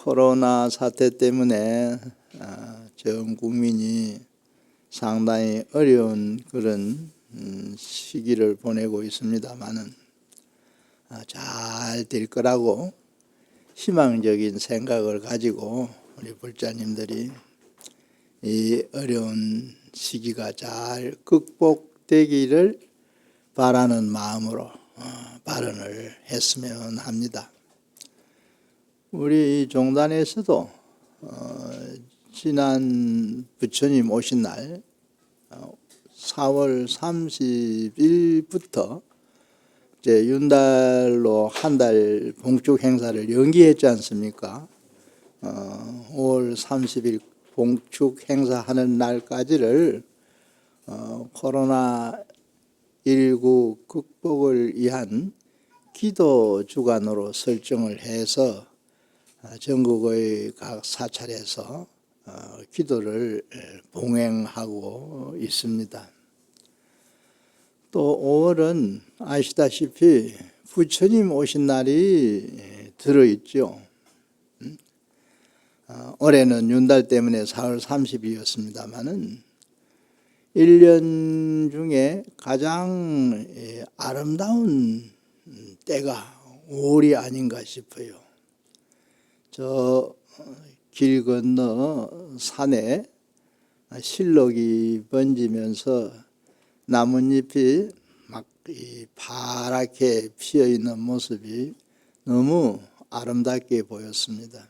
코로나 사태 때문에 전 국민이 상당히 어려운 그런 시기를 보내고 있습니다만은 잘 될 거라고 희망적인 생각을 가지고 우리 불자님들이 이 어려운 시기가 잘 극복되기를 바라는 마음으로 발언을 했으면 합니다. 우리 종단에서도 지난 부처님 오신 날 4월 30일부터 이제 윤달로 한 달 봉축 행사를 연기했지 않습니까? 5월 30일 봉축 행사하는 날까지를 코로나19 극복을 위한 기도 주간으로 설정을 해서 전국의 각 사찰에서 기도를 봉행하고 있습니다. 또 5월은 아시다시피 부처님 오신 날이 들어있죠. 올해는 윤달 때문에 4월 30일이었습니다마는 1년 중에 가장 아름다운 때가 5월이 아닌가 싶어요. 저 길 건너 산에 실록이 번지면서 나뭇잎이 막 파랗게 피어 있는 모습이 너무 아름답게 보였습니다.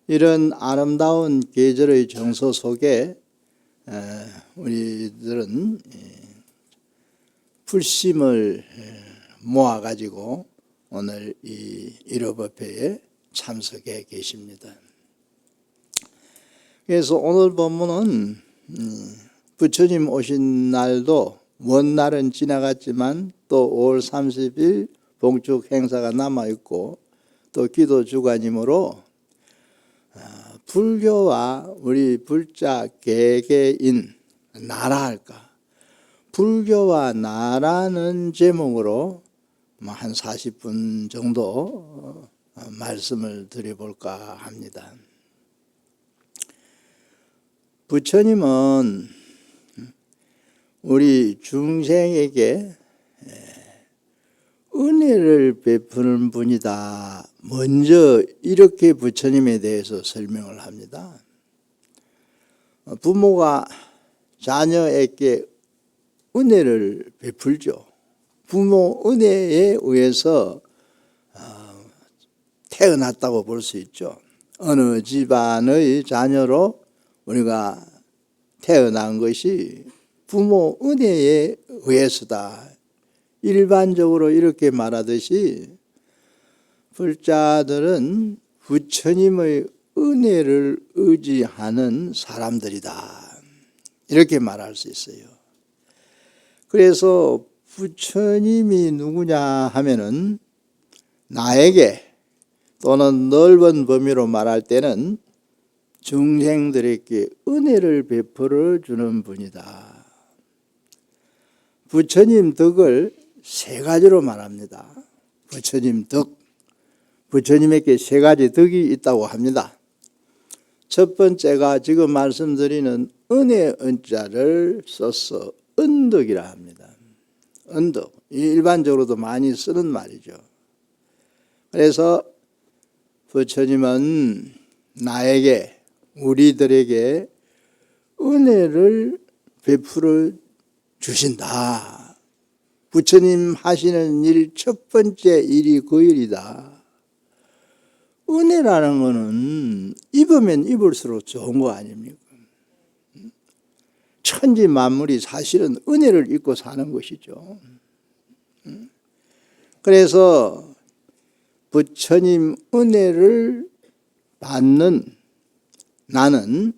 이런 아름다운 계절의 정서 속에 우리들은 불심을 모아가지고 오늘 이 일요법회에 참석해 계십니다. 그래서 오늘 본문은 부처님 오신 날도 먼 날은 지나갔지만 또 5월 30일 봉축 행사가 남아있고 또 기도 주간이므로 불교와 우리 불자 개개인 나라 할까 불교와 나라는 제목으로 한 40분 정도 말씀을 드려볼까 합니다. 부처님은 우리 중생에게 은혜를 베푸는 분이다. 먼저 이렇게 부처님에 대해서 설명을 합니다. 부모가 자녀에게 은혜를 베풀죠. 부모 은혜에 의해서 태어났다고 볼 수 있죠. 어느 집안의 자녀로 우리가 태어난 것이 부모 은혜에 의해서다. 일반적으로 이렇게 말하듯이 불자들은 부처님의 은혜를 의지하는 사람들이다. 이렇게 말할 수 있어요. 그래서 부처님이 누구냐 하면은 나에게 또는 넓은 범위로 말할 때는 중생들에게 은혜를 베풀어 주는 분이다. 부처님 덕을 세 가지로 말합니다. 부처님 덕, 부처님에게 세 가지 덕이 있다고 합니다. 첫 번째가 지금 말씀드리는 은혜 은자를 써서 은덕이라 합니다. 은덕, 일반적으로도 많이 쓰는 말이죠. 그래서 부처님은 나에게, 우리들에게 은혜를 베풀어 주신다. 부처님 하시는 일 첫 번째 일이 그 일이다. 은혜라는 것은 입으면 입을수록 좋은 거 아닙니까? 천지 만물이 사실은 은혜를 입고 사는 것이죠. 그래서 부처님 은혜를 받는 나는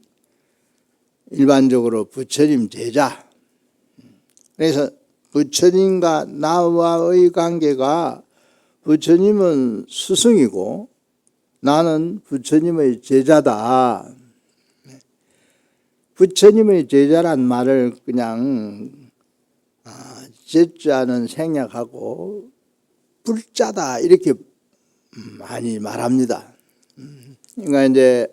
일반적으로 부처님 제자. 그래서 부처님과 나와의 관계가 부처님은 스승이고 나는 부처님의 제자다. 부처님의 제자란 말을 그냥 제자는 생략하고 불자다 이렇게 많이 말합니다. 그러니까 이제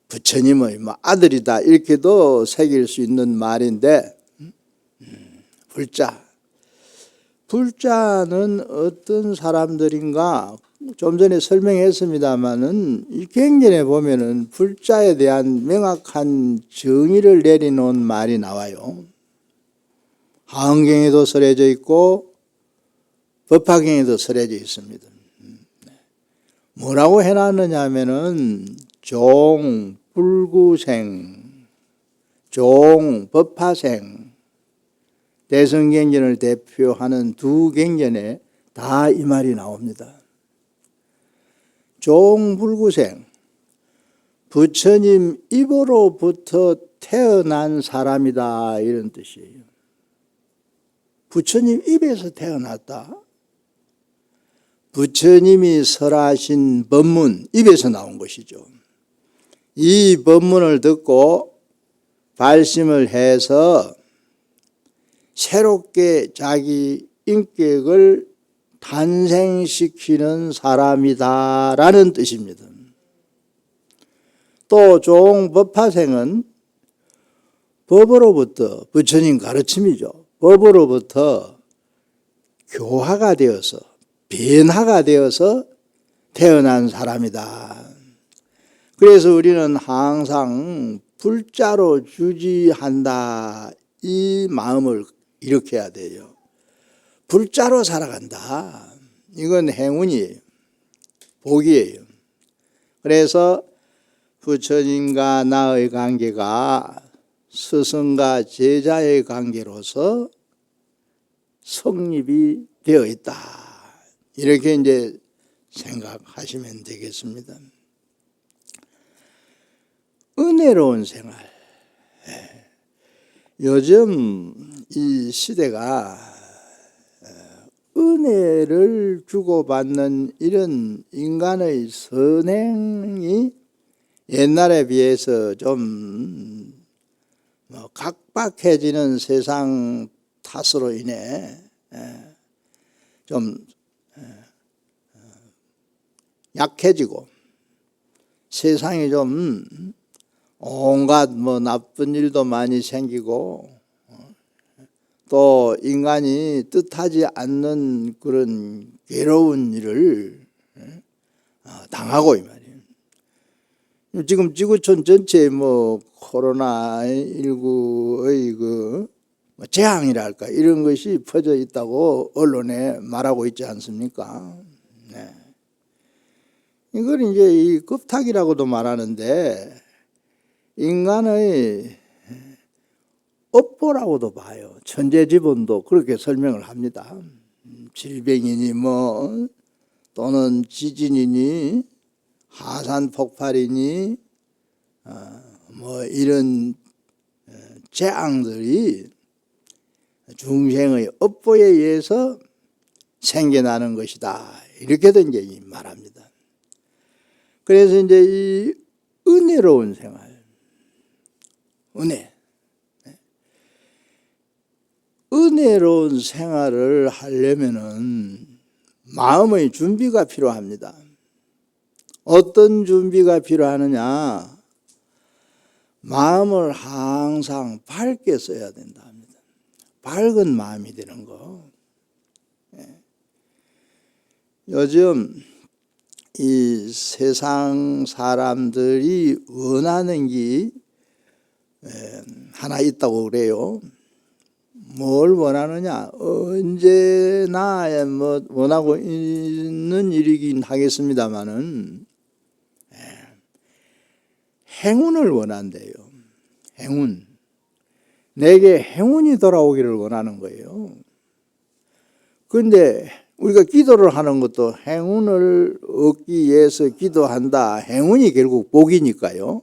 부처님의 뭐 아들이다 이렇게도 새길 수 있는 말인데, 불자는 어떤 사람들인가 좀 전에 설명했습니다마는 이 경전에 보면은 불자에 대한 명확한 정의를 내리놓은 말이 나와요. 하흥경에도 설해져 있고 법화경에도 설해져 있습니다. 뭐라고 해놨느냐 하면은 종, 불구생, 종, 법화생, 대성경전을 대표하는 두 경전에 다 이 말이 나옵니다. 종, 불구생, 부처님 입으로부터 태어난 사람이다 이런 뜻이에요. 부처님 입에서 태어났다. 부처님이 설하신 법문, 입에서 나온 것이죠. 이 법문을 듣고 발심을 해서 새롭게 자기 인격을 탄생시키는 사람이다라는 뜻입니다. 또 종법화생은 법으로부터, 부처님 가르침이죠. 법으로부터 교화가 되어서, 변화가 되어서 태어난 사람이다. 그래서 우리는 항상 불자로 주지한다. 이 마음을 일으켜야 돼요. 불자로 살아간다. 이건 행운이에요. 복이에요. 그래서 부처님과 나의 관계가 스승과 제자의 관계로서 성립이 되어 있다. 이렇게 이제 생각하시면 되겠습니다. 은혜로운 생활. 요즘 이 시대가 은혜를 주고받는 이런 인간의 선행이 옛날에 비해서 좀 각박해지는 세상 탓으로 인해 좀 약해지고 세상이 좀 온갖 나쁜 일도 많이 생기고 또 인간이 뜻하지 않는 그런 괴로운 일을 당하고 이 말이에요. 지금 지구촌 전체에 코로나19의 그 재앙이랄까 이런 것이 퍼져 있다고 언론에 말하고 있지 않습니까? 네. 이걸 이제 이 급탁이라고도 말하는데 인간의 업보라고도 봐요. 천재지변도 그렇게 설명을 합니다. 질병이니 또는 지진이니 하산 폭발이니 이런 재앙들이 중생의 업보에 의해서 생겨나는 것이다. 이렇게도 이제 말합니다. 그래서 이제 이 은혜로운 생활, 은혜로운 생활을 하려면은 마음의 준비가 필요합니다. 어떤 준비가 필요하느냐? 마음을 항상 밝게 써야 된다 합니다. 밝은 마음이 되는 거. 요즘 이 세상 사람들이 원하는 게 하나 있다고 그래요. 뭘 원하느냐? 언제나 원하고 있는 일이긴 하겠습니다만은 행운을 원한대요. 행운. 내게 행운이 돌아오기를 원하는 거예요. 그런데 우리가 기도를 하는 것도 행운을 얻기 위해서 기도한다. 행운이 결국 복이니까요.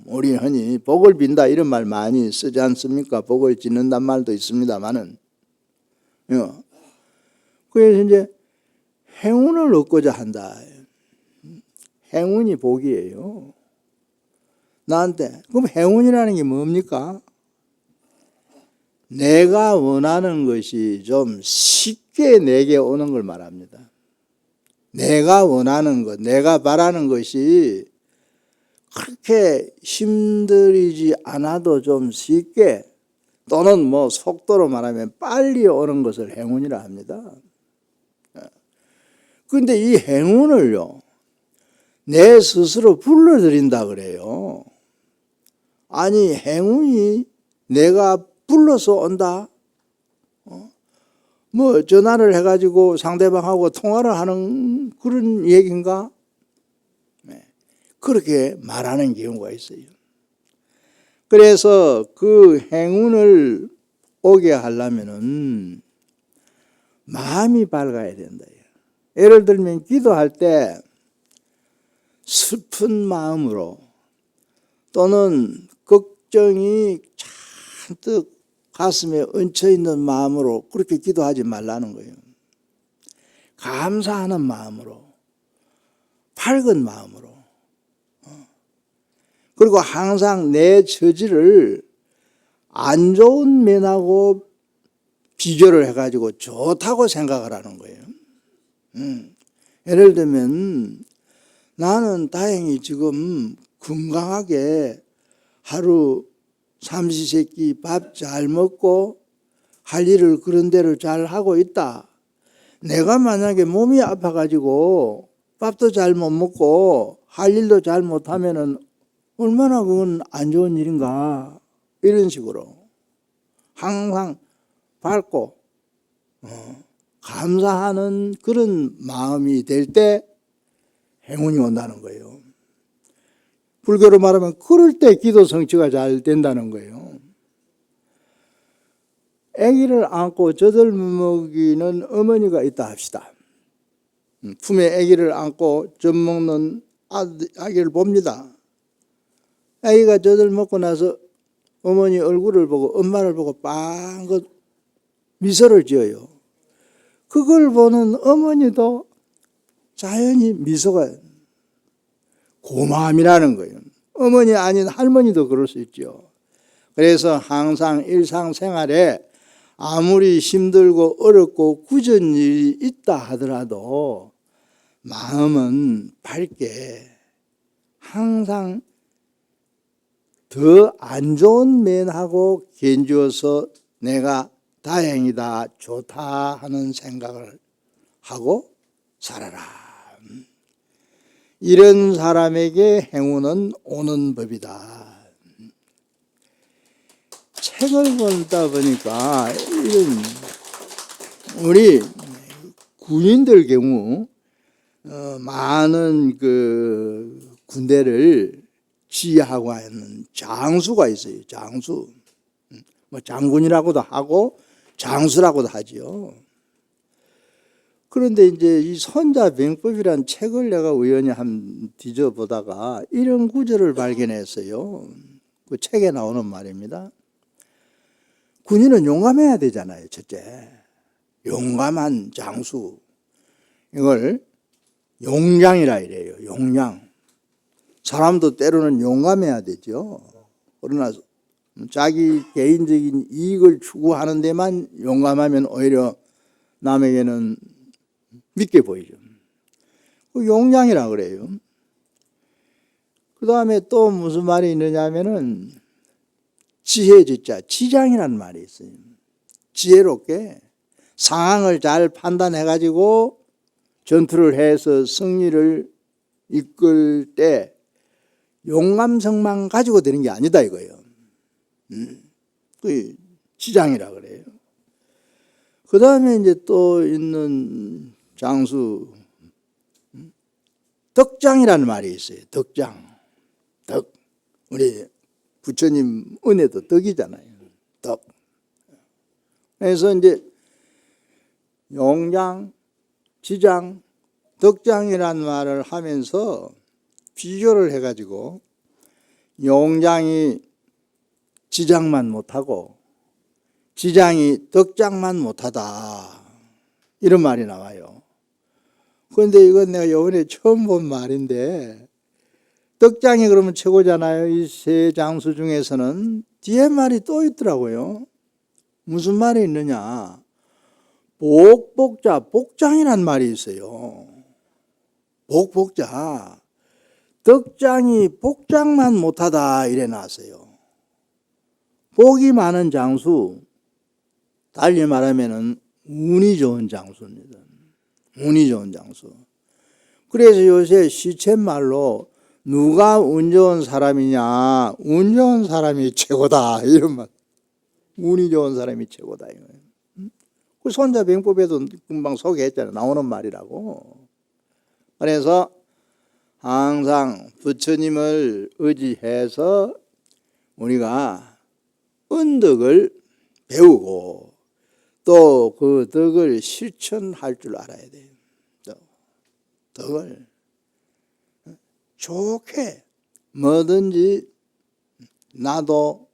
우리 흔히 복을 빈다 이런 말 많이 쓰지 않습니까? 복을 짓는단 말도 있습니다만은. 그래서 이제 행운을 얻고자 한다. 행운이 복이에요. 나한테. 그럼 행운이라는 게 뭡니까? 내가 원하는 것이 좀 쉽게 내게 오는 걸 말합니다. 내가 원하는 것, 내가 바라는 것이 그렇게 힘들이지 않아도 좀 쉽게 또는 뭐 속도로 말하면 빨리 오는 것을 행운이라 합니다. 그런데 이 행운을요, 내 스스로 불러들인다 그래요. 아니, 행운이 내가 불러서 온다? 뭐 전화를 해가지고 상대방하고 통화를 하는 그런 얘기인가? 네. 그렇게 말하는 경우가 있어요. 그래서 그 행운을 오게 하려면은 마음이 밝아야 된다. 예를 들면 기도할 때 슬픈 마음으로 또는 걱정이 잔뜩 가슴에 얹혀 있는 마음으로 그렇게 기도하지 말라는 거예요. 감사하는 마음으로, 밝은 마음으로. 그리고 항상 내 처지를 안 좋은 면하고 비교를 해가지고 좋다고 생각을 하는 거예요. 예를 들면 나는 다행히 지금 건강하게 하루 삼시세끼 밥 잘 먹고 할 일을 그런 대로 잘 하고 있다. 내가 만약에 몸이 아파가지고 밥도 잘 못 먹고 할 일도 잘 못하면은 얼마나 그건 안 좋은 일인가. 이런 식으로 항상 밝고 감사하는 그런 마음이 될 때 행운이 온다는 거예요. 불교로 말하면 그럴 때 기도 성취가 잘 된다는 거예요. 아기를 안고 젖을 먹이는 어머니가 있다 합시다. 품에 아기를 안고 젖 먹는 아기를 봅니다. 아기가 젖을 먹고 나서 어머니 얼굴을 보고 엄마를 보고 빵긋 미소를 지어요. 그걸 보는 어머니도 자연히 미소가 고마움이라는 거예요. 어머니 아닌 할머니도 그럴 수 있죠. 그래서 항상 일상생활에 아무리 힘들고 어렵고 굳은 일이 있다 하더라도 마음은 밝게 항상 더 안 좋은 면하고 견주어서 내가 다행이다, 좋다 하는 생각을 하고 살아라. 이런 사람에게 행운은 오는 법이다. 책을 보다 보니까 이런 우리 군인들 경우 많은 그 군대를 지휘하고 있는 장수가 있어요. 장수. 뭐 장군이라고도 하고 장수라고도 하지요. 그런데 이제 이 손자병법이란 책을 내가 우연히 한 뒤져보다가 이런 구절을 발견했어요. 그 책에 나오는 말입니다. 군인은 용감해야 되잖아요. 첫째, 용감한 장수. 이걸 용량이라 이래요. 용량. 사람도 때로는 용감해야 되죠. 그러나 자기 개인적인 이익을 추구하는 데만 용감하면 오히려 남에게는 믿게 보이죠. 그 용량이라 그래요. 그 다음에 또 무슨 말이 있느냐면은 지혜지자, 지장이라는 말이 있어요. 지혜롭게 상황을 잘 판단해가지고 전투를 해서 승리를 이끌 때 용감성만 가지고 되는 게 아니다 이거예요. 그 지장이라 그래요. 그 다음에 이제 또 있는 장수, 덕장이라는 말이 있어요. 덕장. 덕. 우리 부처님 은혜도 덕이잖아요. 덕. 그래서 이제 용장, 지장, 덕장이라는 말을 하면서 비교를 해가지고 용장이 지장만 못하고 지장이 덕장만 못하다 이런 말이 나와요. 그런데 이건 내가 이번에 처음 본 말인데 덕장이 그러면 최고잖아요. 이 세 장수 중에서는 뒤에 말이 또 있더라고요. 무슨 말이 있느냐. 복복자, 복장이란 말이 있어요. 복자 덕장이 복장만 못하다 이래 놨어요. 복이 많은 장수, 달리 말하면은 운이 좋은 장수입니다. 운이 좋은 장수. 그래서 요새 시쳇말로 누가 운 좋은 사람이냐, 운 좋은 사람이 최고다 이런 말. 운이 좋은 사람이 최고다 이거예요. 그 손자병법에도 금방 소개했잖아요. 나오는 말이라고. 그래서 항상 부처님을 의지해서 우리가 은덕을 배우고 또 그 덕을 실천할 줄 알아야 돼요. 덕을 좋게 뭐든지 나도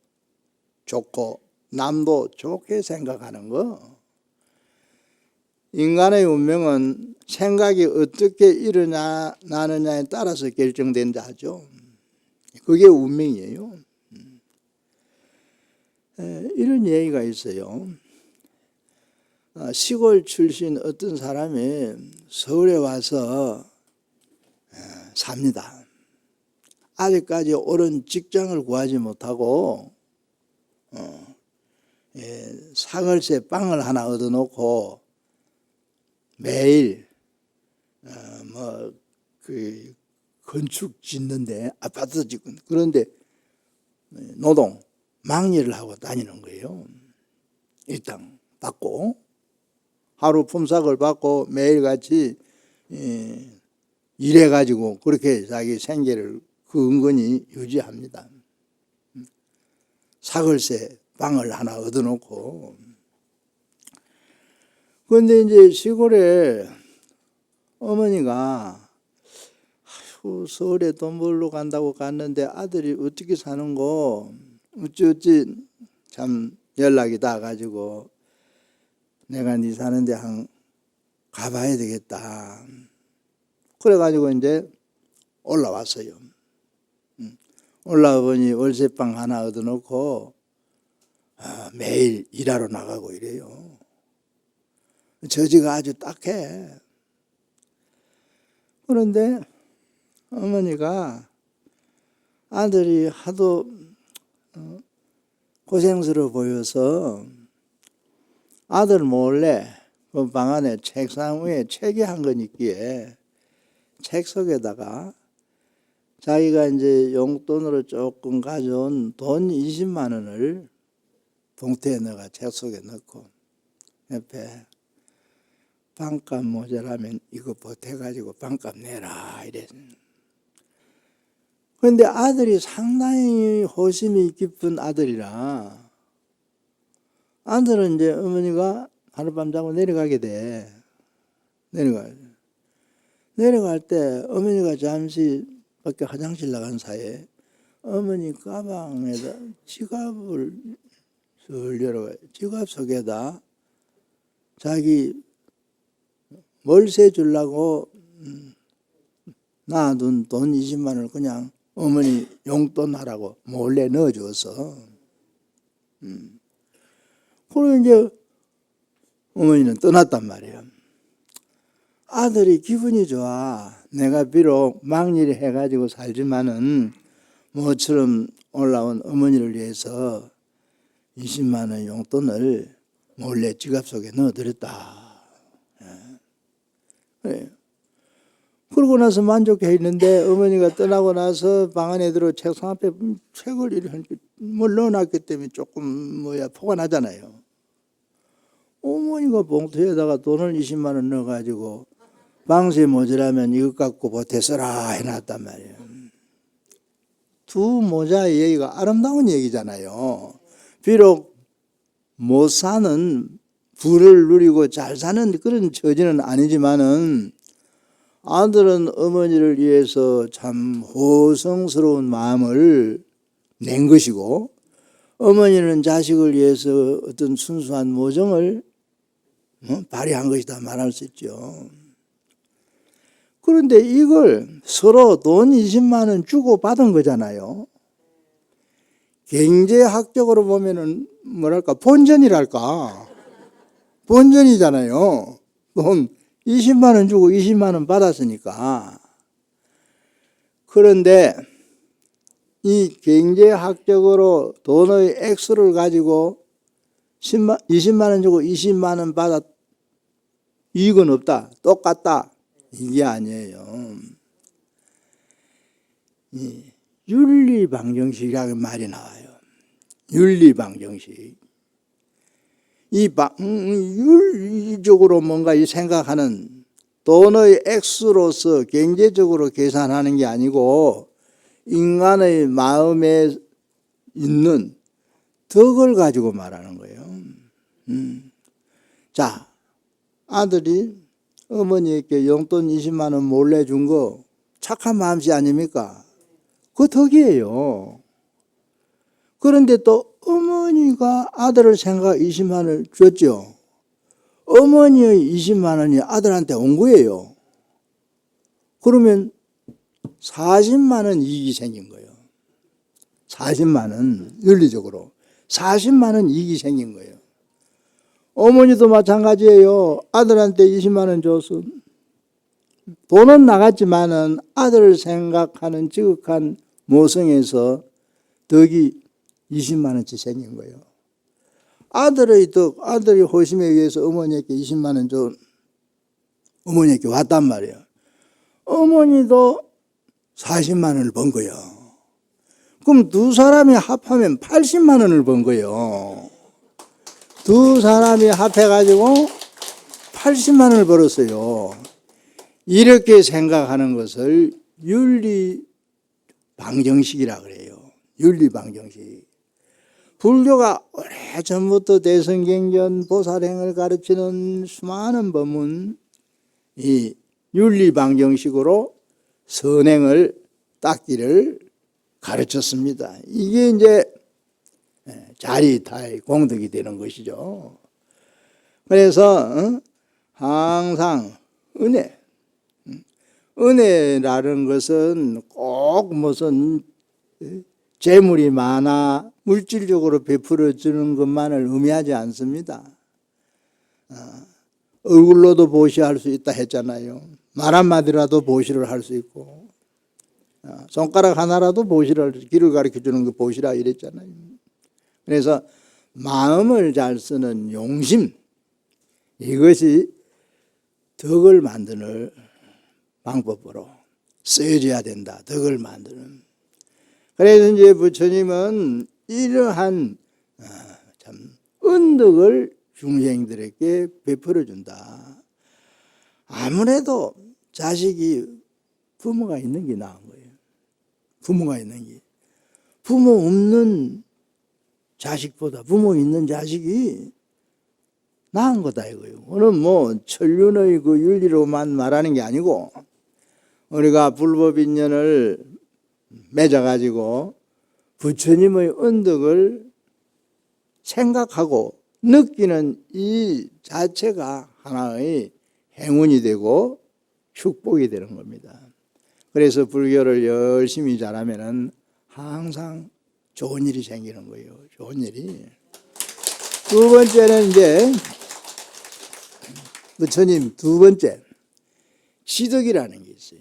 좋고 남도 좋게 생각하는 거. 인간의 운명은 생각이 어떻게 일어나느냐에 따라서 결정된다 하죠. 그게 운명이에요. 이런 얘기가 있어요. 시골 출신 어떤 사람이 서울에 와서 삽니다. 아직까지 옳은 직장을 구하지 못하고 사글세 빵을 하나 얻어놓고 매일 그 건축 짓는데 아파트 짓고 그런데 노동 막일을 하고 다니는 거예요. 일당 받고 하루 품삯을 받고 매일같이 일해가지고 그렇게 자기 생계를 근근히 유지합니다. 사글세 빵을 하나 얻어놓고. 그런데 이제 시골에 어머니가 서울에 돈 벌러 간다고 갔는데 아들이 어떻게 사는 거 어찌 참 연락이 닿아가지고 내가 네 사는데 한 가봐야 되겠다. 그래가지고 이제 올라왔어요. 올라와 보니 월세방 하나 얻어놓고 매일 일하러 나가고 이래요. 저지가 아주 딱해. 그런데 어머니가 아들이 하도 고생스러워 보여서 아들 몰래 그 방 안에 책상 위에 책이 한 권 있기에 책 속에다가 자기가 이제 용돈으로 조금 가져온 돈 20만 원을 봉투에 넣어가 책 속에 넣고 옆에 반값 모자라면 이거 보태가지고 반값 내라 이래. 그런데 아들이 상당히 호심이 깊은 아들이라 아들은 이제 어머니가 하룻밤 자고 내려가게 돼. 내려갈 때 어머니가 잠시 밖에 화장실 나간 사이에 어머니 가방에다 지갑을 슬 열어가요. 지갑 속에다 자기 월세 주려고 놔둔 돈 20만 원을 그냥 어머니 용돈 하라고 몰래 넣어줘서 그리고 이제 어머니는 떠났단 말이에요. 아들이 기분이 좋아. 내가 비록 막일 해가지고 살지만은 모처럼 올라온 어머니를 위해서 20만 원 용돈을 몰래 지갑 속에 넣어드렸다. 그래요. 그러고 나서 만족해 있는데 어머니가 떠나고 나서 방 안에 들어 책상 앞에 책을 이렇게 넣어놨기 때문에 조금 포가 나잖아요. 어머니가 봉투에다가 돈을 20만 원 넣어가지고 방세 모자라면 이것 갖고 보태 써라 해놨단 말이에요. 두 모자의 얘기가 아름다운 얘기잖아요. 비록 못 사는 부를 누리고 잘 사는 그런 처지는 아니지만은 아들은 어머니를 위해서 참 호성스러운 마음을 낸 것이고 어머니는 자식을 위해서 어떤 순수한 모정을 발휘한 것이다 말할 수 있죠. 그런데 이걸 서로 돈 20만 원 주고 받은 거잖아요. 경제학적으로 보면은 뭐랄까 본전이랄까. 본전이잖아요. 돈 20만 원 주고 20만 원 받았으니까. 그런데 이 경제학적으로 돈의 액수를 가지고 20만 원 주고 20만 원 받아 이익은 없다, 똑같다, 이게 아니에요. 이 윤리방정식이라는 말이 나와요. 윤리방정식. 이 윤리적으로 뭔가 이 생각하는 돈의 액수로서 경제적으로 계산하는 게 아니고 인간의 마음에 있는 덕을 가지고 말하는 거예요. 자, 아들이 어머니에게 용돈 20만 원 몰래 준 거 착한 마음씨 아닙니까? 그 덕이에요. 그런데 또 어머니가 아들을 생각 20만 원을 줬죠. 어머니의 20만 원이 아들한테 온 거예요. 그러면 40만 원 이익이 생긴 거예요. 40만 원, 윤리적으로 40만 원 이익이 생긴 거예요. 어머니도 마찬가지예요. 아들한테 20만 원 줘서 돈은 나갔지만은 아들을 생각하는 지극한 모성에서 덕이 20만 원치 생긴 거예요. 아들의 덕, 아들이 호심에 의해서 어머니에게 20만 원 줘 어머니에게 왔단 말이에요. 어머니도 40만 원을 번 거예요. 그럼 두 사람이 합하면 80만 원을 번 거예요. 두 사람이 합해가지고 80만 원을 벌었어요. 이렇게 생각하는 것을 윤리방정식이라 그래요. 윤리방정식. 불교가 오래전부터 대성경전 보살행을 가르치는 수많은 법문, 이 윤리방정식으로 선행을 닦기를 가르쳤습니다. 이게 이제 자리타의 공덕이 되는 것이죠. 그래서 항상 은혜라는 것은 꼭 무슨 재물이 많아 물질적으로 베풀어 주는 것만을 의미하지 않습니다. 얼굴로도 보시할 수 있다 했잖아요. 말 한마디라도 보시를 할 수 있고, 손가락 하나라도 보시를, 길을 가르쳐 주는 거 보시라 이랬잖아요. 그래서 마음을 잘 쓰는 용심, 이것이 덕을 만드는 방법으로 쓰여져야 된다. 덕을 만드는. 그래서 이제 부처님은 이러한 참 은덕을 중생들에게 베풀어 준다. 아무래도 자식이 부모가 있는 게 나은 거예요. 부모가 있는 게. 부모 없는 자식보다 부모 있는 자식이 나은 거다 이거예요. 오늘 뭐 천륜의 그 윤리로만 말하는 게 아니고 우리가 불법 인연을 맺어가지고 부처님의 은덕을 생각하고 느끼는 이 자체가 하나의 행운이 되고 축복이 되는 겁니다. 그래서 불교를 열심히 잘하면은 항상 좋은 일이 생기는 거예요. 좋은 일이. 두 번째는 이제 부처님 두 번째 지덕이라는 게 있어요.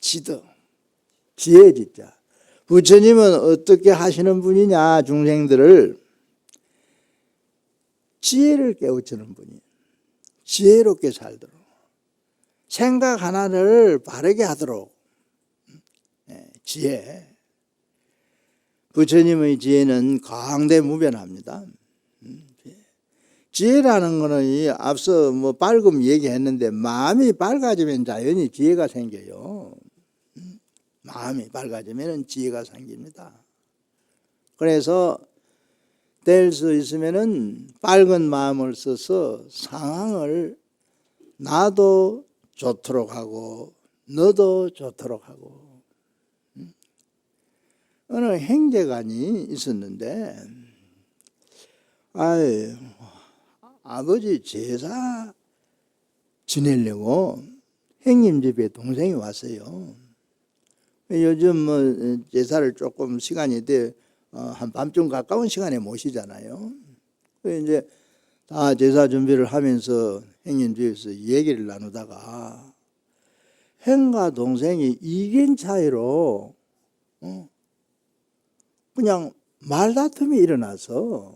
지덕, 지혜 지자. 부처님은 어떻게 하시는 분이냐, 중생들을 지혜를 깨우치는 분이에요. 지혜롭게 살도록, 생각 하나를 바르게 하도록. 지혜. 부처님의 지혜는 강대무변합니다. 지혜라는 거는 앞서 뭐 밝음 얘기했는데 마음이 밝아지면 자연히 지혜가 생겨요. 마음이 밝아지면 지혜가 생깁니다. 그래서 될 수 있으면은 밝은 마음을 써서 상황을 나도 좋도록 하고 너도 좋도록 하고. 어느 형제간이 있었는데 아버지 제사 지내려고 형님 집에 동생이 왔어요. 요즘 뭐 제사를 조금 시간이 돼 한 밤좀 가까운 시간에 모시잖아요. 이제 다 제사 준비를 하면서 형님 집에서 얘기를 나누다가 형과 동생이 이견 차이로 그냥 말다툼이 일어나서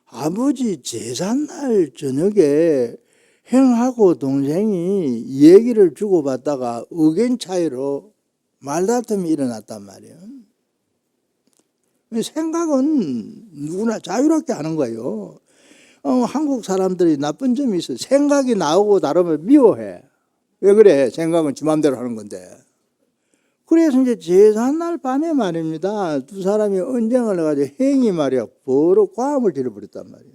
아버지 제삿날 저녁에 형하고 동생이 얘기를 주고받다가 의견 차이로 말다툼이 일어났단 말이에요. 생각은 누구나 자유롭게 하는 거예요. 한국 사람들이 나쁜 점이 있어요. 생각이 나오고 다르면 미워해. 왜 그래? 생각은 지 맘대로 하는 건데. 그래서 이제 제삿날 밤에 말입니다. 두 사람이 언쟁을 해가지고 형이 말이야 버럭 과음을 들여버렸단 말이에요.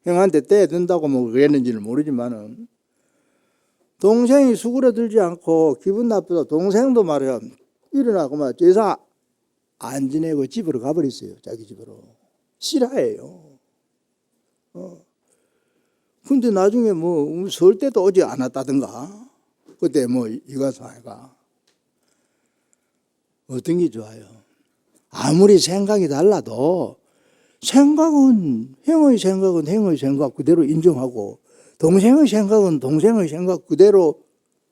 형한테 떼든다고 뭐 그랬는지는 모르지만은 동생이 수그러들지 않고 기분 나쁘다. 동생도 말이야 일어나고 막 제사 안 지내고 집으로 가버렸어요. 자기 집으로. 싫어해요. 근데 나중에 뭐 설 때도 오지 않았다든가. 그때 뭐 이가 사회가 어떤 게 좋아요? 아무리 생각이 달라도 생각은 형의 생각 그대로 인정하고 동생의 생각 그대로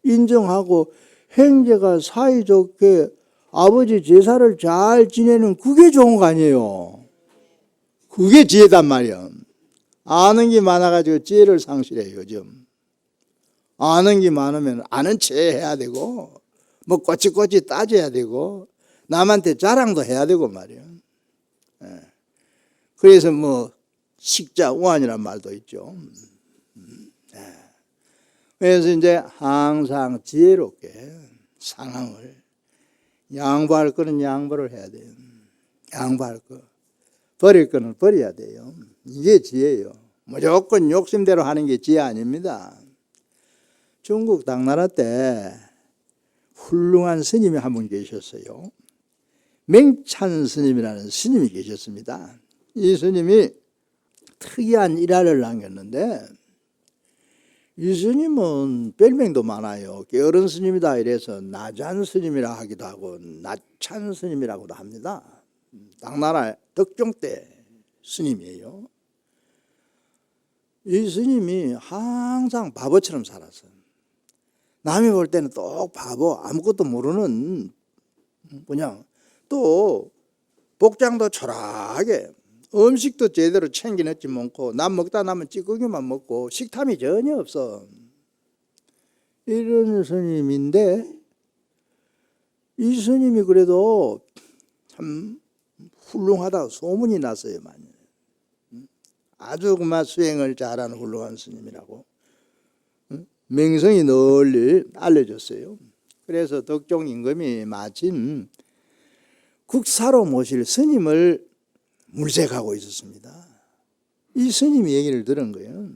인정하고 형제가 사이좋게 아버지 제사를 잘 지내는 그게 좋은 거 아니에요. 그게 지혜단 말이야. 아는 게 많아가지고 지혜를 상실해요 요즘. 아는 게 많으면 아는 체 해야 되고 뭐 꼬치꼬치 따져야 되고 남한테 자랑도 해야 되고 말이에요. 그래서 뭐 식자우환이란 말도 있죠. 그래서 이제 항상 지혜롭게 상황을 양보할 거는 양보를 해야 돼요. 양보할 거. 버릴 거는 버려야 돼요. 이게 지혜예요. 무조건 욕심대로 하는 게 지혜 아닙니다. 중국 당나라 때 훌륭한 스님이 한 분 계셨어요. 맹찬 스님이라는 스님이 계셨습니다. 이 스님이 특이한 일화를 남겼는데 이 스님은 별명도 많아요. 게으른 스님이다 이래서 나잔 스님이라 하기도 하고 나찬 스님이라고도 합니다. 당나라 덕종 때 스님이에요. 이 스님이 항상 바보처럼 살았어요. 남이 볼 때는 똑 바보 아무것도 모르는 그냥 또 복장도 초라하게 음식도 제대로 챙겨 넣지 않고 남 먹다 남은 찌꺼기만 먹고 식탐이 전혀 없어. 이런 스님인데 이 스님이 그래도 참 훌륭하다고 소문이 났어요. 많이. 아주 그만 수행을 잘하는 훌륭한 스님이라고 명성이 널리 알려졌어요. 그래서 덕종 임금이 마침 국사로 모실 스님을 물색하고 있었습니다. 이 스님이 얘기를 들은 거예요.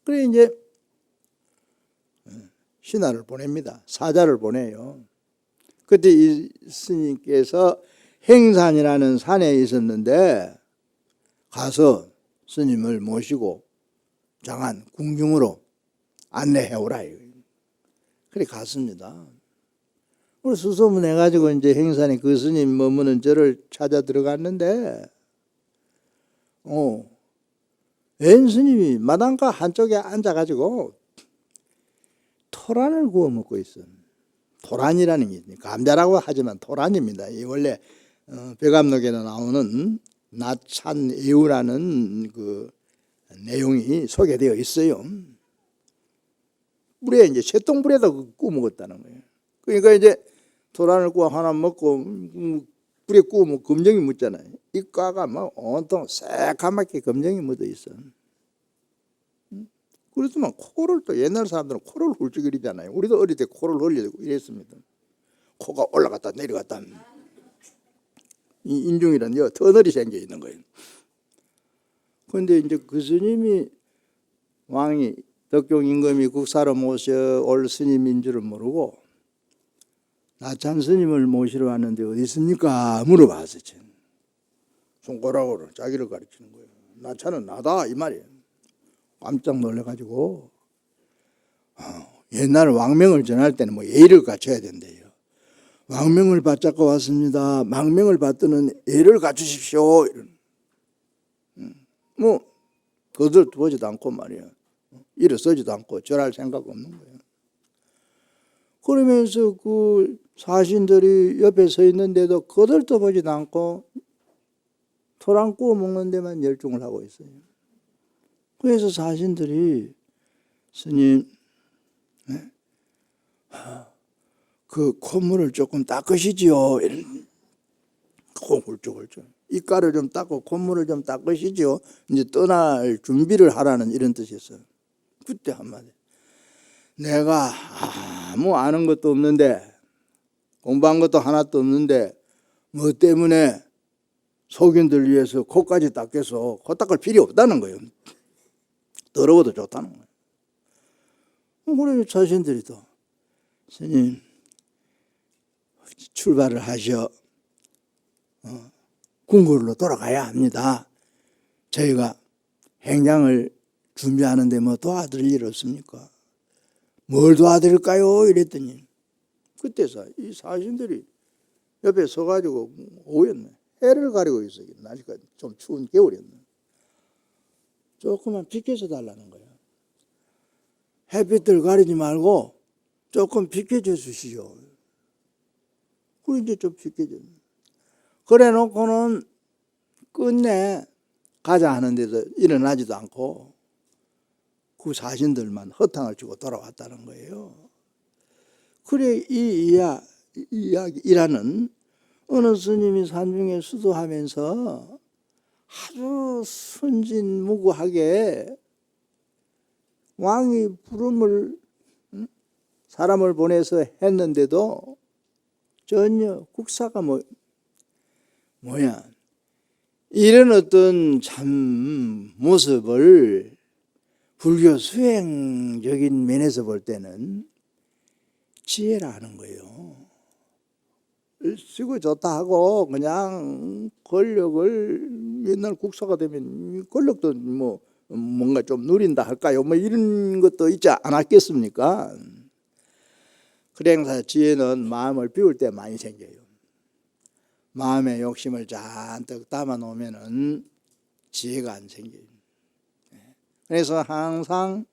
그래 이제 신하를 보냅니다. 사자를 보내요. 그때 이 스님께서 행산이라는 산에 있었는데 가서 스님을 모시고 장안 궁중으로 안내해오라. 그래 갔습니다. 그래서 수소문해가지고 이제 행산에 그 스님 머무는 절을 찾아 들어갔는데 웬 스님이 마당가 한쪽에 앉아가지고 토란을 구워 먹고 있어요. 토란이라는 게 감자라고 하지만 토란입니다. 이 원래 백암록에는 나오는 나찬애우라는 그 내용이 소개되어 있어요. 물에 이제 쇠똥불에다 구워 먹었다는 거예요. 그러니까 이제 토란을 구워 하나 먹고 불에 구우면 검정이 묻잖아요. 이 과가 막 온통 새까맣게 검정이 묻어 있어. 그렇지만 코를 또 옛날 사람들은 코를 훌쩍거리잖아요. 우리도 어릴 때 코를 흘리고 이랬습니다. 코가 올라갔다 내려갔다. 이 인중이란 터널이 생겨 있는 거예요. 그런데 이제 그 스님이 왕이 덕종 임금이 국사로 모셔올 스님인 줄을 모르고 나찬 스님을 모시러 왔는데 어디 있습니까? 물어봤어요. 손가락으로 자기를 가르치는 거예요. 나찬은 나다 이 말이에요. 깜짝 놀래가지고 옛날 왕명을 전할 때는 뭐 예의를 갖춰야 된대요. 왕명을 받잡고 왔습니다. 망명을 받드는 예를 갖추십시오. 뭐 거들 두어지도 않고 말이에요. 일어서지도 않고 절할 생각 없는 거예요. 그러면서 그 사신들이 옆에 서 있는데도 거들떠보지도 않고 토랑 구워 먹는 데만 열중을 하고 있어요. 그래서 사신들이 스님, 그 콧물을 조금 닦으시지요. 훌쩍훌쩍. 이가를 좀 닦고 콧물을 좀 닦으시지요. 이제 떠날 준비를 하라는 이런 뜻이었어요. 그때 한마디. 내가 아무 아는 것도 없는데 공부한 것도 하나도 없는데 뭐 때문에 속인들 위해서 코까지 닦여서 코 닦을 필요 없다는 거예요. 더러워도 좋다는 거예요. 그래 자신들이 또 스님 출발을 하셔 궁궐로 돌아가야 합니다. 저희가 행장을 준비하는데 뭐 도와드릴 일 없습니까? 뭘 도와드릴까요? 이랬더니 그때서 이 사신들이 옆에 서가지고 오였네. 해를 가리고 있어요. 날씨가 좀 추운 겨울이었네. 조금만 비켜서 달라는 거예요. 햇빛을 가리지 말고 조금 비켜줘 주시오. 그래 이제 좀 비켜줘. 그래 놓고는 끝내 가자 하는데도 일어나지도 않고 그 사신들만 허탕을 치고 돌아왔다는 거예요. 그래 이 이야기라는 어느 스님이 산중에 수도하면서 아주 순진무구하게 왕이 부름을 사람을 보내서 했는데도 전혀 국사가 뭐야 이런 어떤 참 모습을 불교 수행적인 면에서 볼 때는 지혜라는 거예요. 쓰고 좋다 하고 그냥 권력을 맨날 국사가 되면 권력도 뭐 뭔가 좀 누린다 할까요? 뭐 이런 것도 있지 않았겠습니까? 그래서 지혜는 마음을 비울 때 많이 생겨요. 마음의 욕심을 잔뜩 담아 놓으면은 지혜가 안 생겨요. 그래서 항상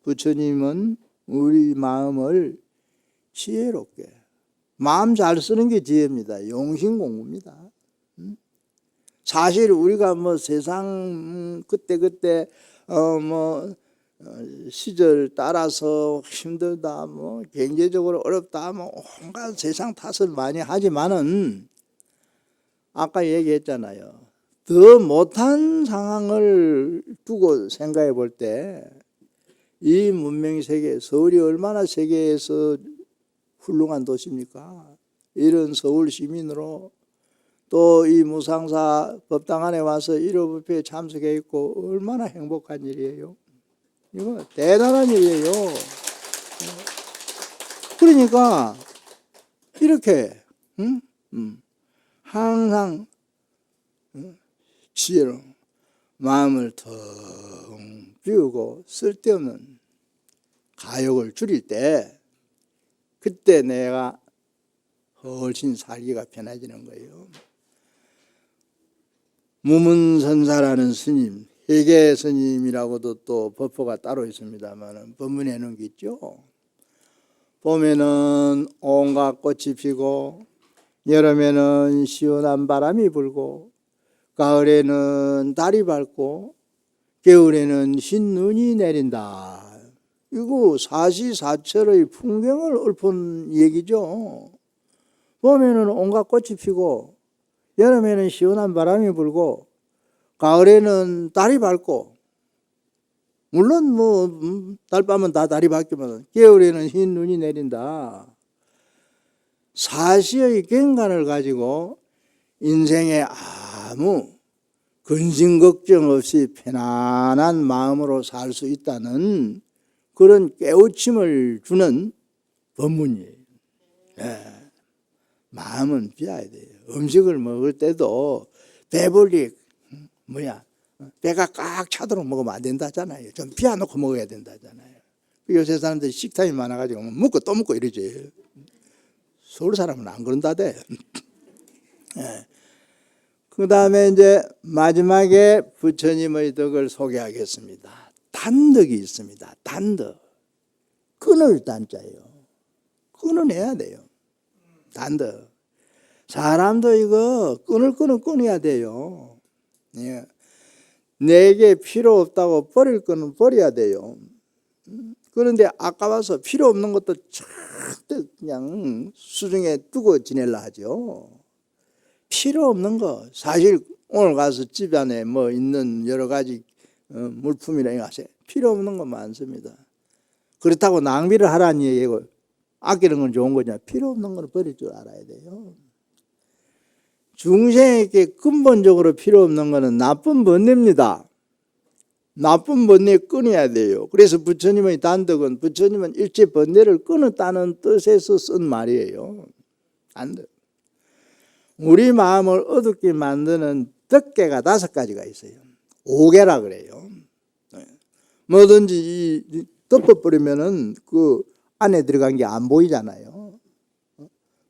부처님은 우리 마음을 지혜롭게 마음 잘 쓰는 게 지혜입니다. 용신 공부입니다. 사실 우리가 뭐 세상 그때 시절 따라서 힘들다, 뭐 경제적으로 어렵다, 뭐 온갖 세상 탓을 많이 하지만은 아까 얘기했잖아요. 더 못한 상황을 두고 생각해 볼 때 이 문명 세계, 서울이 얼마나 세계에서 훌륭한 도시입니까? 이런 서울 시민으로 또 이 무상사 법당 안에 와서 1호 뷔페에 참석해 있고 얼마나 행복한 일이에요. 이거 대단한 일이에요. 그러니까 이렇게 항상 지혜로 마음을 텅 비우고 쓸데없는 가욕을 줄일 때 그때 내가 훨씬 살기가 편해지는 거예요. 무문선사라는 스님, 회계 스님이라고도 또 법포가 따로 있습니다만 법문에 놓은 게 있죠. 봄에는 온갖 꽃이 피고 여름에는 시원한 바람이 불고 가을에는 달이 밝고 겨울에는 흰 눈이 내린다. 이거 사시사철의 풍경을 읊은 얘기죠. 봄에는 온갖 꽃이 피고 여름에는 시원한 바람이 불고 가을에는 달이 밝고 물론 뭐 달밤은 다 달이 밝지만 겨울에는 흰 눈이 내린다. 사시의 경관을 가지고 인생에 아무 근심 걱정 없이 편안한 마음으로 살 수 있다는 그런 깨우침을 주는 법문이에요. 마음은 비워야 돼요. 음식을 먹을 때도 배불리 배가 꽉 차도록 먹으면 안 된다잖아요. 좀 비워놓고 먹어야 된다잖아요. 요새 사람들이 식탐이 많아가지고 먹고 또 먹고 이러지. 서울 사람은 안 그런다대. 그 다음에 이제 마지막에 부처님의 덕을 소개하겠습니다. 단덕이 있습니다. 단덕. 끊을 단자예요. 끊어내야 돼요. 단덕. 사람도 이거 끊을 거는 끊어야 돼요. 예. 내게 필요 없다고 버릴 거는 버려야 돼요. 그런데 아까워서 필요 없는 것도 절대 그냥 수중에 두고 지내려 하죠. 필요 없는 거, 사실 오늘 가서 집 안에 뭐 있는 여러 가지 물품이나 이거 필요 없는 거 많습니다. 그렇다고 낭비를 하라는 얘기고 아끼는 건 좋은 거냐. 필요 없는 걸 버릴 줄 알아야 돼요. 중생에게 근본적으로 필요 없는 거는 나쁜 번뇌입니다. 나쁜 번뇌 끊어야 돼요. 그래서 부처님의 단덕은 부처님은 일체 번뇌를 끊었다는 뜻에서 쓴 말이에요. 단덕. 우리 마음을 어둡게 만드는 덕계가 5가지가 있어요. 5개라 그래요. 뭐든지 덮어버리면은 그 안에 들어간 게 안 보이잖아요.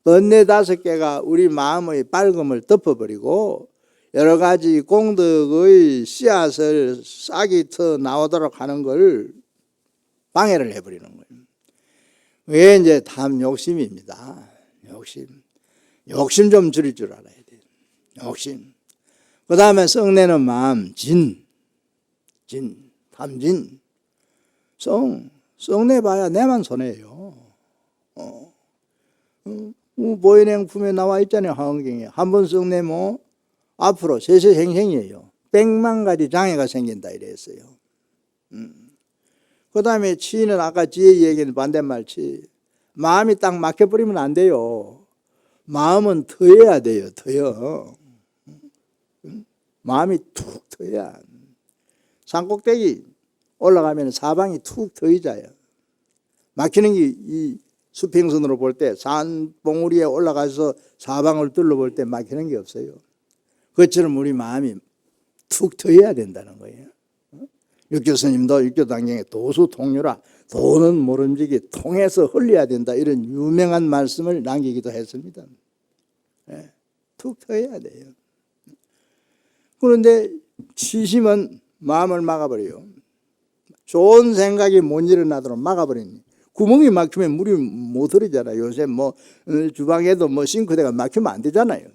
번뇌 5개가 우리 마음의 밝음을 덮어버리고 여러 가지 공덕의 씨앗을 싹이 터 나오도록 하는 걸 방해를 해버리는 거예요. 그게 이제 탐 욕심입니다. 욕심 좀 줄일 줄 알아야 돼요. 욕심. 그 다음에 썩내는 마음, 탐진. 썩내봐야 내만 손해예요. 보현행품에 나와 있잖아요. 화엄경에. 한번 썩내면 앞으로 세세생생이에요. 100만 가지 장애가 생긴다 이랬어요. 그 다음에 치는 아까 지혜 얘기는 반대말치. 마음이 딱 막혀버리면 안 돼요. 마음은 터여야 돼요. 터여. 마음이 툭 터야. 산꼭대기 올라가면 사방이 툭 터이자요. 막히는 게 이 수평선으로 볼 때 산봉우리에 올라가서 사방을 둘러볼 때 막히는 게 없어요. 그것처럼 우리 마음이 툭 터여야 된다는 거예요. 육교스님도 육교단경에 도수통유라, 도는 모름지기 통해서 흘려야 된다, 이런 유명한 말씀을 남기기도 했습니다. 툭 터여야 돼요. 그런데 치심은 마음을 막아버려요. 좋은 생각이 못 일어나도록 막아버리니 구멍이 막히면 물이 못 흐르잖아요. 요새 뭐 주방에도 뭐 싱크대가 막히면 안 되잖아요.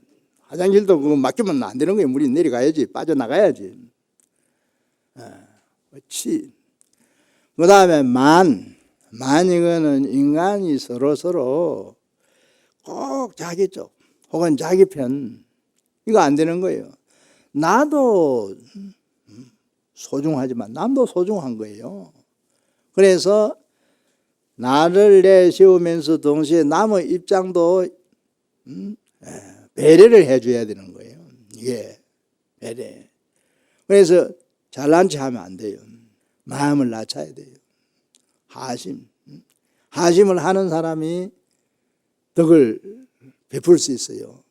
화장실도 그거 막히면 안 되는 거예요. 물이 내려가야지, 빠져나가야지. 치. 그 다음에 만 이거는 인간이 서로 꼭 자기 쪽 혹은 자기 편, 이거 안 되는 거예요. 나도 소중하지만 남도 소중한 거예요. 그래서 나를 내세우면서 동시에 남의 입장도 배려를 해줘야 되는 거예요. 이게 배려. 그래서 잘난 체 하면 안 돼요. 마음을 낮춰야 돼요. 하심을 하는 사람이 덕을 베풀 수 있어요.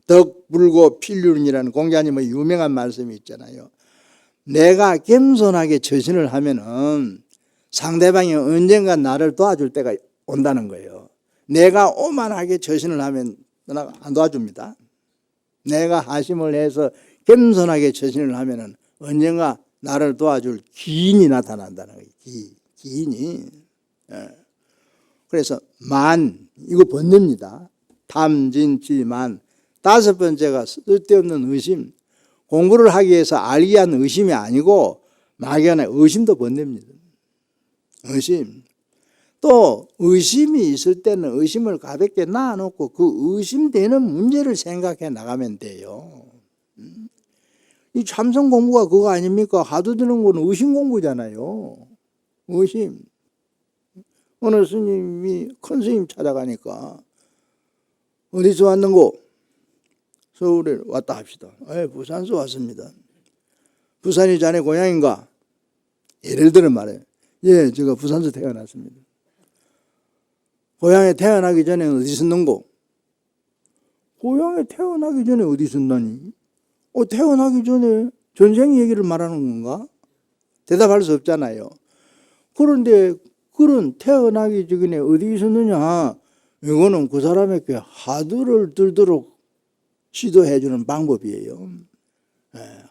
덕 불고 필륜이라는 공자님의 유명한 말씀이 있잖아요. 내가 겸손하게 처신을 하면은 상대방이 언젠가 나를 도와줄 때가 온다는 거예요. 내가 오만하게 처신을 하면 나가 안 도와줍니다. 내가 하심을 해서 겸손하게 처신을 하면은 언젠가 나를 도와줄 기인이 나타난다는 거예요. 기인이. 그래서 만, 이거 번뇌입니다. 탐진치만. 5번째가 쓸데없는 의심. 공부를 하기 위해서 알기 위한 의심이 아니고 막연한 의심도 번뇌입니다. 의심. 또 의심이 있을 때는 의심을 가볍게 놔놓고 그 의심되는 문제를 생각해 나가면 돼요. 이 참선 공부가 그거 아닙니까? 하도 드는 건 의심 공부잖아요. 의심. 어느 스님이 큰 스님 찾아가니까 어디서 왔는고? 서울에 왔다 합시다. 부산에서 왔습니다. 부산이 자네 고향인가? 예를 들어 말해요. 예, 제가 부산에서 태어났습니다. 고향에 태어나기 전에 어디 있었는고? 고향에 태어나기 전에 어디 있었나니? 태어나기 전에 전생 얘기를 말하는 건가? 대답할 수 없잖아요. 그런데 그런 태어나기 전에 어디 있었느냐? 이거는 그 사람에게 화두를 들도록 시도해 주는 방법이에요.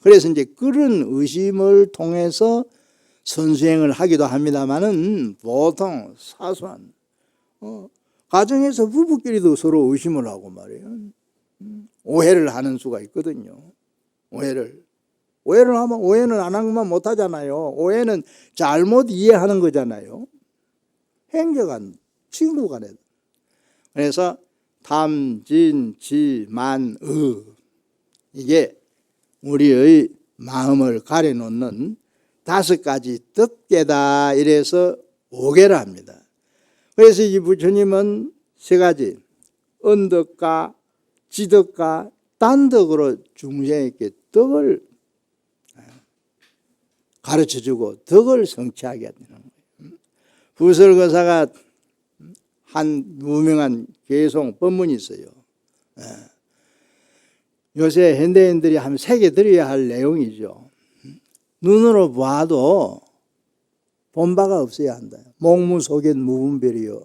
그래서 이제 그런 의심을 통해서 선수행을 하기도 합니다만은 보통 사소한 가정에서 부부끼리도 서로 의심을 하고 말이에요. 오해를 하는 수가 있거든요. 오해를 하면 오해는 안 하면 못 하잖아요. 오해는 잘못 이해하는 거잖아요. 행여간 친구 간에. 그래서 탐, 진, 지, 만, 이게 우리의 마음을 가려놓는 5가지 덮개다 이래서 5개를 합니다. 그래서 이 부처님은 3가지 언덕과 지덕과 단덕으로 중생에게 덕을 가르쳐주고 덕을 성취하게 하는 거예요. 부설거사가 한 유명한 개송 법문이 있어요. 요새 현대인들이 한 새겨 들어야 할 내용이죠. 눈으로 봐도 본 바가 없어야 한다. 목무 속엔 무분별이요.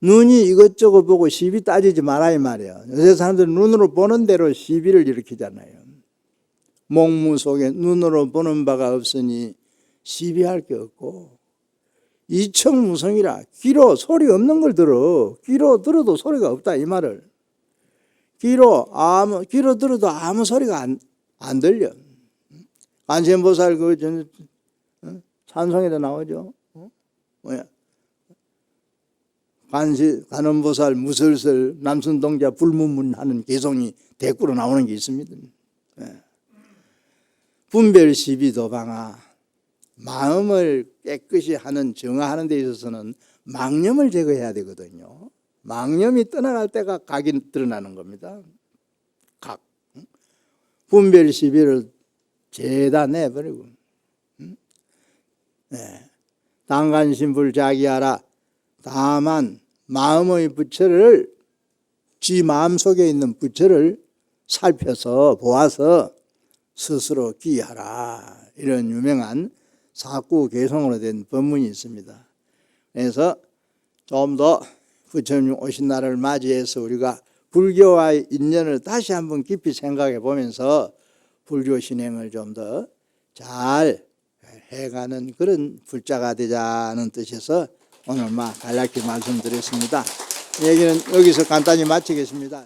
눈이 이것저것 보고 시비 따지지 말아 이 말이에요. 요새 사람들은 눈으로 보는 대로 시비를 일으키잖아요. 목무 속에 눈으로 보는 바가 없으니 시비할 게 없고 이청무성이라 귀로 소리 없는 걸 들어. 귀로 들어도 소리가 없다 이 말을. 귀로 들어도 아무 소리가 안 들려. 관세음보살 찬송에도 나오죠. 관음보살 무설설 남순동자 불문문하는 개송이 대꾸로 나오는 게 있습니다. 분별시비도방아, 마음을 깨끗이 하는 정화하는 데 있어서는 망념을 제거해야 되거든요. 망념이 떠나갈 때가 각이 드러나는 겁니다. 각. 분별시비를 죄다 내버리고. 당간심불자기하라. 다만 마음의 부처를 지 마음속에 있는 부처를 살펴서 보아서 스스로 기하라. 이런 유명한 사구 개성으로 된 법문이 있습니다. 그래서 좀 더 부처님 오신 날을 맞이해서 우리가 불교와의 인연을 다시 한번 깊이 생각해 보면서 불교 신행을 좀 더 잘 해가는 그런 불자가 되자는 뜻에서 오늘 간략히 말씀드렸습니다. 얘기는 여기서 간단히 마치겠습니다.